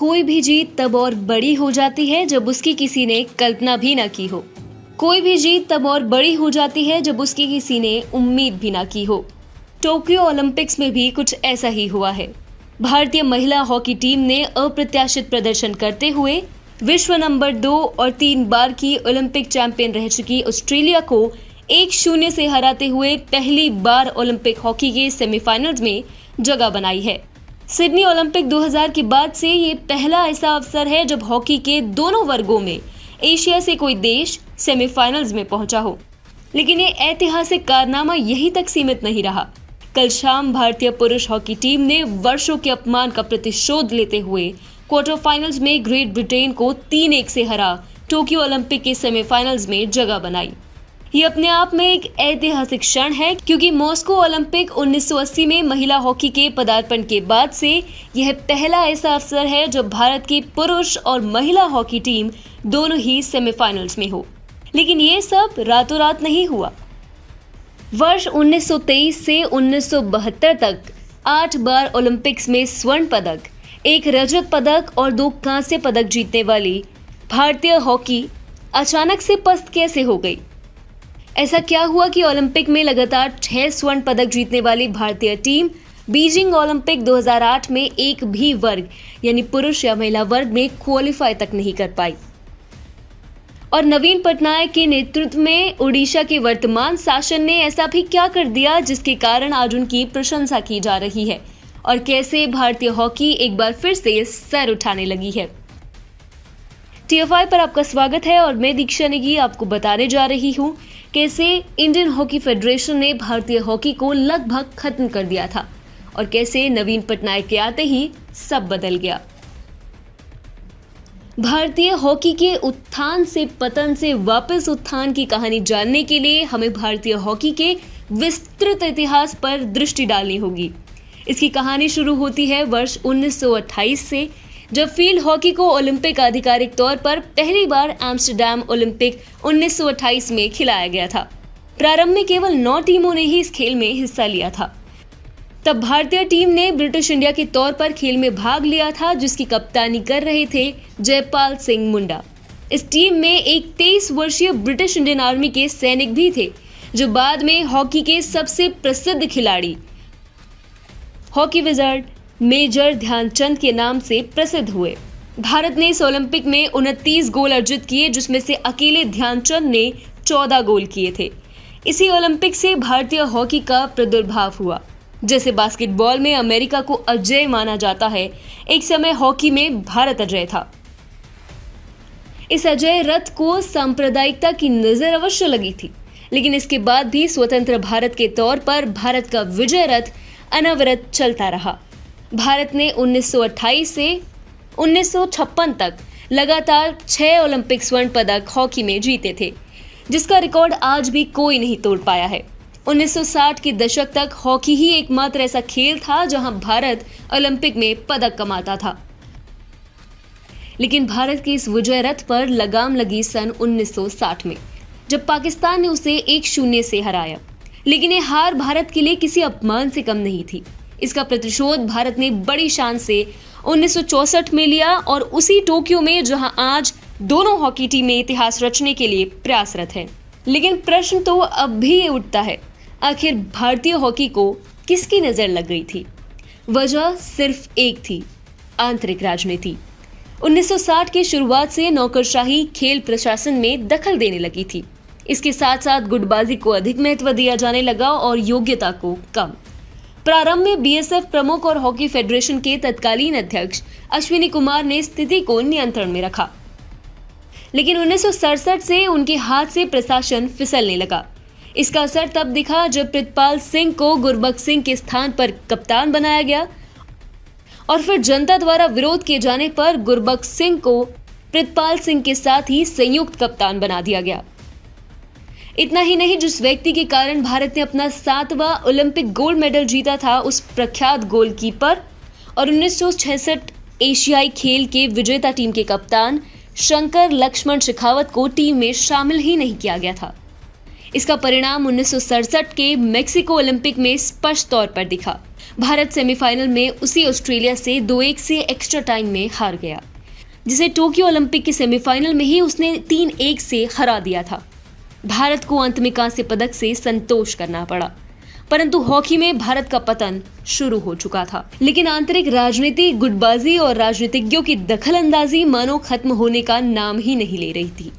कोई भी जीत तब और बड़ी हो जाती है जब उसकी किसी ने कल्पना भी ना की हो। कोई भी जीत तब और बड़ी हो जाती है जब उसकी किसी ने उम्मीद भी ना की हो। टोक्यो ओलंपिक्स में भी कुछ ऐसा ही हुआ है। भारतीय महिला हॉकी टीम ने अप्रत्याशित प्रदर्शन करते हुए विश्व नंबर 2 और 3 बार की ओलंपिक चैंपियन रह चुकी ऑस्ट्रेलिया को 1-0 से हराते हुए पहली बार ओलंपिक हॉकी के सेमीफाइनल्स में जगह बनाई है। सिडनी ओलंपिक 2000 के बाद से ये पहला ऐसा अवसर है जब हॉकी के दोनों वर्गों में एशिया से कोई देश सेमीफाइनल्स में पहुंचा हो। लेकिन ये ऐतिहासिक कारनामा यहीं तक सीमित नहीं रहा। कल शाम भारतीय पुरुष हॉकी टीम ने वर्षों के अपमान का प्रतिशोध लेते हुए क्वार्टर फाइनल्स में ग्रेट ब्रिटेन को 3-1 से हरा टोक्यो ओलंपिक के सेमीफाइनल्स में जगह बनाई। ये अपने आप में एक ऐतिहासिक क्षण है, क्योंकि मॉस्को ओलंपिक 1980 में महिला हॉकी के पदार्पण के बाद से यह पहला ऐसा अवसर है जब भारत की पुरुष और महिला हॉकी टीम दोनों ही सेमीफाइनल्स में हो। लेकिन ये सब रातों रात नहीं हुआ। वर्ष 1923 से 1972 तक 8 बार ओलंपिक्स में स्वर्ण पदक, 1 रजत पदक और 2 कांस्य पदक जीतने वाली भारतीय हॉकी अचानक से पस्त कैसे हो गई? ऐसा क्या हुआ कि ओलंपिक में लगातार 6 स्वर्ण पदक जीतने वाली भारतीय टीम बीजिंग ओलंपिक 2008 में एक भी वर्ग यानी पुरुष या महिला वर्ग में क्वालिफाई तक नहीं कर पाई? और नवीन पटनायक के नेतृत्व में ओडिशा के वर्तमान शासन ने ऐसा भी क्या कर दिया जिसके कारण आज उनकी प्रशंसा की जा रही है? और कैसे भारतीय हॉकी एक बार फिर से सर उठाने लगी है? TFI पर आपका स्वागत है और मैं दीक्षा नेगी आपको बताने जा रही हूँ कैसे इंडियन हॉकी फेडरेशन ने भारतीय हॉकी को लगभग खत्म कर दिया था और कैसे नवीन पटनायक के आते ही सब बदल गया। भारतीय हॉकी के उत्थान से पतन से वापस उत्थान की कहानी जानने के लिए हमें भारतीय हॉकी के विस्तृत इतिहास पर दृष्टि डालनी होगी। इसकी कहानी शुरू होती है वर्ष 1928 से, जब फील्ड हॉकी को ओलंपिक आधिकारिक तौर पर पहली बार एम्स्टर्डम ओलंपिक 1928 में खिलाया गया था। प्रारंभ में केवल 9 टीमों ने ही इस खेल में हिस्सा लिया था। तब भारतीय टीम ने ब्रिटिश इंडिया के तौर पर खेल में भाग लिया था, जिसकी कप्तानी कर रहे थे जयपाल सिंह मुंडा। इस टीम में एक 23 वर्षीय ब्रिटिश इंडियन आर्मी के सैनिक भी थे, जो बाद में हॉकी के सबसे प्रसिद्ध खिलाड़ी हॉकी विजार्ड मेजर ध्यानचंद के नाम से प्रसिद्ध हुए। भारत ने इस ओलंपिक में 29 गोल अर्जित किए, जिसमें से अकेले ध्यानचंद ने 14 गोल किए थे। इसी ओलंपिक से भारतीय हॉकी का प्रादुर्भाव हुआ। जैसे बास्केटबॉल में अमेरिका को अजेय माना जाता है, एक समय हॉकी में भारत अजेय था। इस अजेय रथ को सांप्रदायिकता की नजर अवश्य लगी थी, लेकिन इसके बाद भी स्वतंत्र भारत के तौर पर भारत का विजय रथ अनवरत चलता रहा। भारत ने 1928 से 1956 तक लगातार 6 ओलंपिक स्वर्ण पदक हॉकी में जीते थे, जिसका रिकॉर्ड आज भी कोई नहीं तोड़ पाया है। 1960 के दशक तक हॉकी ही एकमात्र ऐसा खेल था जहां भारत ओलंपिक में पदक कमाता था। लेकिन भारत के इस विजय रथ पर लगाम लगी सन 1960 में, जब पाकिस्तान ने उसे 1-0 से हराया। लेकिन ये हार भारत के लिए किसी अपमान से कम नहीं थी। इसका प्रतिशोध भारत ने बड़ी शान से 1964 में लिया, और उसी टोक्यो में जहां आज दोनों हॉकी टीमें इतिहास रचने के लिए प्रयासरत हैं। लेकिन प्रश्न तो अब भी ये उठता है, आखिर भारतीय हॉकी को किसकी नजर लग गई थी? वजह सिर्फ एक थी, आंतरिक राजनीति। 1960 की शुरुआत से नौकरशाही खेल प्रशासन में दखल देने लगी थी। इसके साथ साथ गुटबाजी को अधिक महत्व दिया जाने लगा और योग्यता को कम। प्रारंभ में BSF प्रमुख और हॉकी फेडरेशन के तत्कालीन अध्यक्ष अश्विनी कुमार ने स्थिति को नियंत्रण में रखा, लेकिन 1967 से उनके हाथ से प्रशासन फिसलने लगा। इसका असर तब दिखा जब प्रितपाल सिंह को गुरबख्श सिंह के स्थान पर कप्तान बनाया गया, और फिर जनता द्वारा विरोध किए जाने पर गुरबख्श सिंह को प्रितपाल सिंह के साथ ही संयुक्त कप्तान बना दिया गया। इतना ही नहीं, जिस व्यक्ति के कारण भारत ने अपना 7वां ओलंपिक गोल्ड मेडल जीता था, उस प्रख्यात गोलकीपर और 1966 एशियाई खेल के विजेता टीम के कप्तान शंकर लक्ष्मण शेखावत को टीम में शामिल ही नहीं किया गया था। इसका परिणाम 1967 के मेक्सिको ओलंपिक में स्पष्ट तौर पर दिखा। भारत सेमीफाइनल में उसी ऑस्ट्रेलिया से 2-1 से एक्स्ट्रा टाइम में हार गया, जिसे टोक्यो ओलंपिक के सेमीफाइनल में ही उसने 3-1 से हरा दिया था। भारत को अंत में कांस्य पदक से संतोष करना पड़ा, परंतु हॉकी में भारत का पतन शुरू हो चुका था। लेकिन आंतरिक राजनीति, गुटबाजी और राजनीतिज्ञों की दखलंदाजी मानो खत्म होने का नाम ही नहीं ले रही थी।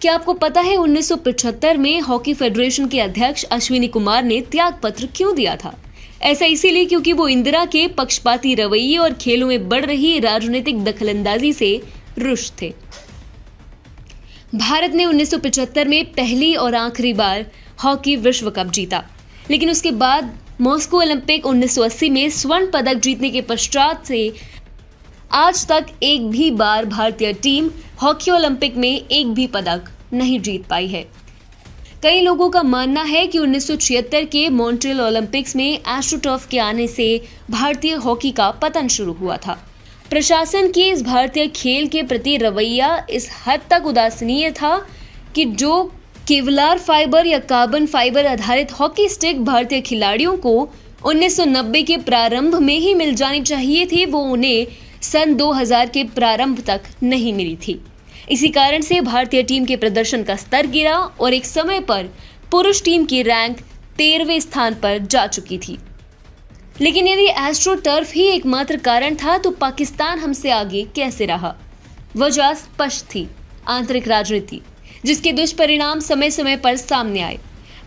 क्या आपको पता है 1975 में हॉकी फेडरेशन के अध्यक्ष अश्विनी कुमार ने त्याग पत्र क्यों दिया था? ऐसा इसीलिए क्योंकि वो इंदिरा के पक्षपाती रवैये और खेलों में बढ़ रही राजनीतिक दखलंदाजी से रुष्ट थे। भारत ने 1975 में पहली और आखिरी बार हॉकी विश्व कप जीता, लेकिन उसके बाद मॉस्को ओलंपिक 1980 में स्वर्ण पदक जीतने के पश्चात से आज तक एक भी बार भारतीय टीम हॉकी ओलंपिक में एक भी पदक नहीं जीत पाई है। कई लोगों का मानना है कि 1976 के मॉन्ट्रियल ओलंपिक्स में एस्ट्रोटर्फ के आने से भारतीय हॉकी का पतन शुरू हुआ था। प्रशासन की इस भारतीय खेल के प्रति रवैया इस हद तक उदासीन था कि जो केवलार फाइबर या कार्बन फाइबर आधारित हॉकी स्टिक भारतीय खिलाड़ियों को 1990 के प्रारंभ में ही मिल जानी चाहिए थी, वो उन्हें सन 2000 के प्रारंभ तक नहीं मिली थी। इसी कारण से भारतीय टीम के प्रदर्शन का स्तर गिरा और एक समय पर पुरुष टीम की रैंक 13वें स्थान पर जा चुकी थी। लेकिन यदि एस्ट्रो टर्फ ही एकमात्र कारण था तो पाकिस्तान हमसे आगे कैसे रहा? वजह स्पष्ट थी, आंतरिक राजनीति, जिसके दुष्परिणाम समय समय पर सामने आए।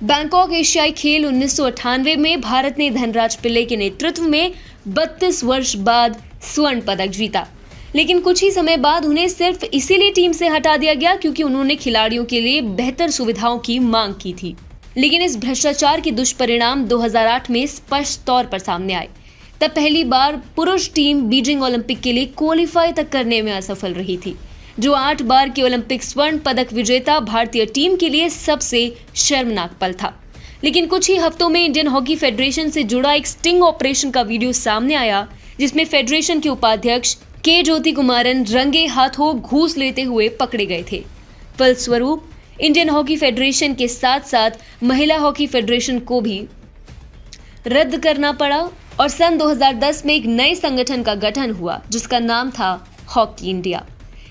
बैंकॉक एशियाई खेल 1998 में भारत ने धनराज पिल्ले के नेतृत्व में 32 वर्ष बाद स्वर्ण पदक जीता, लेकिन कुछ ही समय बाद उन्हें सिर्फ इसीलिए टीम से हटा दिया गया क्योंकि उन्होंने खिलाड़ियों के लिए बेहतर सुविधाओं की मांग की थी। लेकिन इस भ्रष्टाचार के दुष्परिणाम 2008 में स्पष्ट तौर पर सामने आए। तब पहली बार पुरुष टीम बीजिंग ओलंपिक के लिए क्वालिफाई तक करने में असफल रही थी, जो 8 बार के ओलंपिक स्वर्ण पदक विजेता भारतीय टीम के लिए सबसे शर्मनाक पल था। लेकिन कुछ ही हफ्तों में इंडियन हॉकी फेडरेशन से जुड़ा एक स्टिंग ऑपरेशन का वीडियो सामने आया, जिसमें फेडरेशन के उपाध्यक्ष के ज्योति कुमारन रंगे हाथों घूस लेते हुए पकड़े गए थे। फलस्वरूप इंडियन हॉकी फेडरेशन के साथ साथ महिला हॉकी फेडरेशन को भी रद्द करना पड़ा और सन 2010 में एक नए संगठन का गठन हुआ, जिसका नाम था हॉकी इंडिया।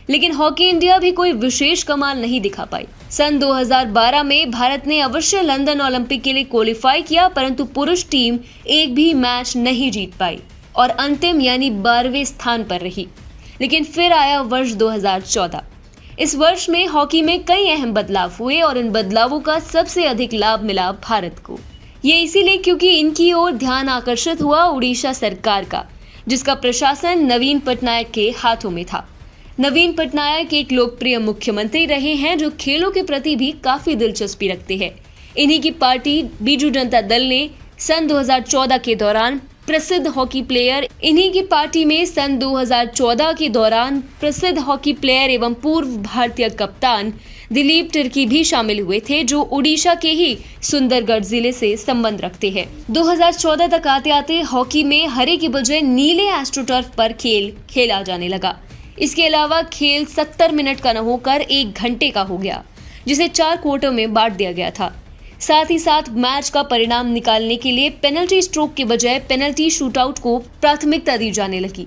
लेकिन हॉकी इंडिया भी कोई विशेष कमाल नहीं दिखा पाई। सन 2012 में भारत ने अवश्य लंदन ओलंपिक के लिए क्वालिफाई किया, परंतु पुरुष टीम एक भी मैच नहीं जीत पाई और अंतिम यानी 12वें स्थान पर रही। लेकिन फिर आया वर्ष 2014। इस वर्ष में हॉकी में कई अहम बदलाव हुए और इन बदलावों का सबसे अधिक लाभ मिला भारत को। ये इसीलिए क्योंकि इनकी ओर ध्यान आकर्षित हुआ उड़ीसा सरकार का, जिसका प्रशासन नवीन पटनायक के हाथों में था। नवीन पटनायक एक लोकप्रिय मुख्यमंत्री रहे हैं जो खेलों के प्रति भी काफी दिलचस्पी रखते हैं। इन्हीं की पार्टी बीजू जनता दल ने सन 2014 के दौरान प्रसिद्ध हॉकी प्लेयर एवं पूर्व भारतीय कप्तान दिलीप तिर्की भी शामिल हुए थे, जो ओडिशा के ही सुंदरगढ़ जिले से संबंध रखते हैं। 2014 तक आते आते हॉकी में हरे की बजाय नीले एस्ट्रोटर्फ पर खेल खेला जाने लगा। इसके अलावा खेल 70 मिनट का न होकर 1 घंटे का हो गया, जिसे 4 क्वार्टर में बांट दिया गया था। साथ ही साथ मैच का परिणाम निकालने के लिए पेनल्टी स्ट्रोक के बजाय पेनल्टी शूटआउट को प्राथमिकता दी जाने लगी।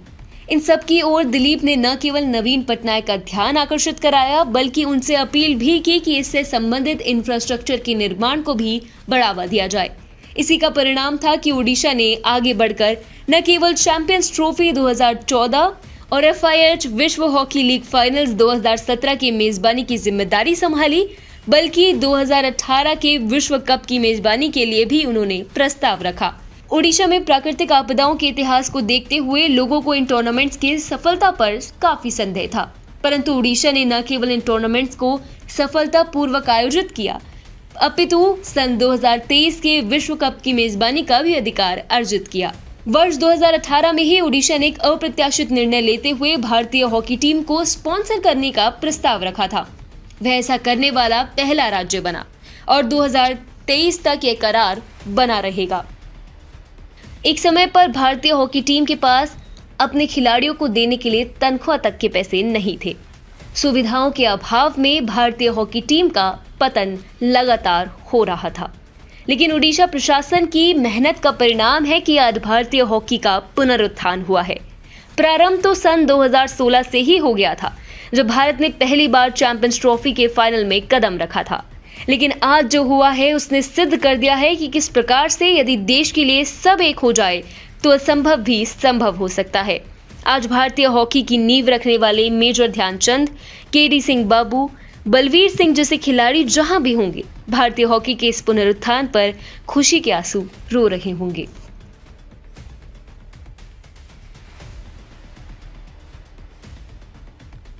इन सब की ओर दिलीप ने न केवल नवीन पटनायक का ध्यान आकर्षित कराया, बल्कि उनसे अपील भी की कि इससे संबंधित इंफ्रास्ट्रक्चर के निर्माण को भी बढ़ावा दिया जाए। इसी का परिणाम था कि ओडिशा ने आगे बढ़कर न केवल चैंपियंस ट्रॉफी 2014 और FIH विश्व हॉकी लीग फाइनल्स 2017 की मेजबानी की जिम्मेदारी संभाली, बल्कि 2018 के विश्व कप की मेजबानी के लिए भी उन्होंने प्रस्ताव रखा। ओडिशा में प्राकृतिक आपदाओं के इतिहास को देखते हुए लोगों को इन टूर्नामेंट्स की सफलता पर काफी संदेह था, परंतु ओडिशा ने न केवल इन टूर्नामेंट्स को सफलतापूर्वक आयोजित किया, अपितु सन 2023 के विश्व कप की मेजबानी का भी अधिकार अर्जित किया। वर्ष 2018 में ही ओडिशा ने एक अप्रत्याशित निर्णय लेते हुए भारतीय हॉकी टीम को स्पॉन्सर करने का प्रस्ताव रखा था। वह ऐसा करने वाला पहला राज्य बना और 2023 तक यह करार बना रहेगा। एक समय पर भारतीय हॉकी टीम के पास अपने खिलाड़ियों को देने के लिए तनख्वाह तक के पैसे नहीं थे। सुविधाओं के अभाव में भारतीय हॉकी टीम का पतन लगातार हो रहा था। लेकिन ओडिशा प्रशासन की मेहनत का परिणाम है कि आज भारतीय हॉकी का पुनरुत्थान हुआ है। प्रारंभ तो सन 2016 से ही हो गया था, जब भारत ने पहली बार चैंपियंस ट्रॉफी के फाइनल में कदम रखा था। लेकिन आज जो हुआ है उसने सिद्ध कर दिया है कि किस प्रकार से यदि देश के लिए सब एक हो जाए तो असंभव भी संभव हो सकता है। आज भारतीय हॉकी की नींव रखने वाले मेजर ध्यानचंद, केडी सिंह बाबू, बलवीर सिंह जैसे खिलाड़ी जहां भी होंगे, भारतीय हॉकी के इस पुनरुत्थान पर खुशी के आंसू रो रहे होंगे।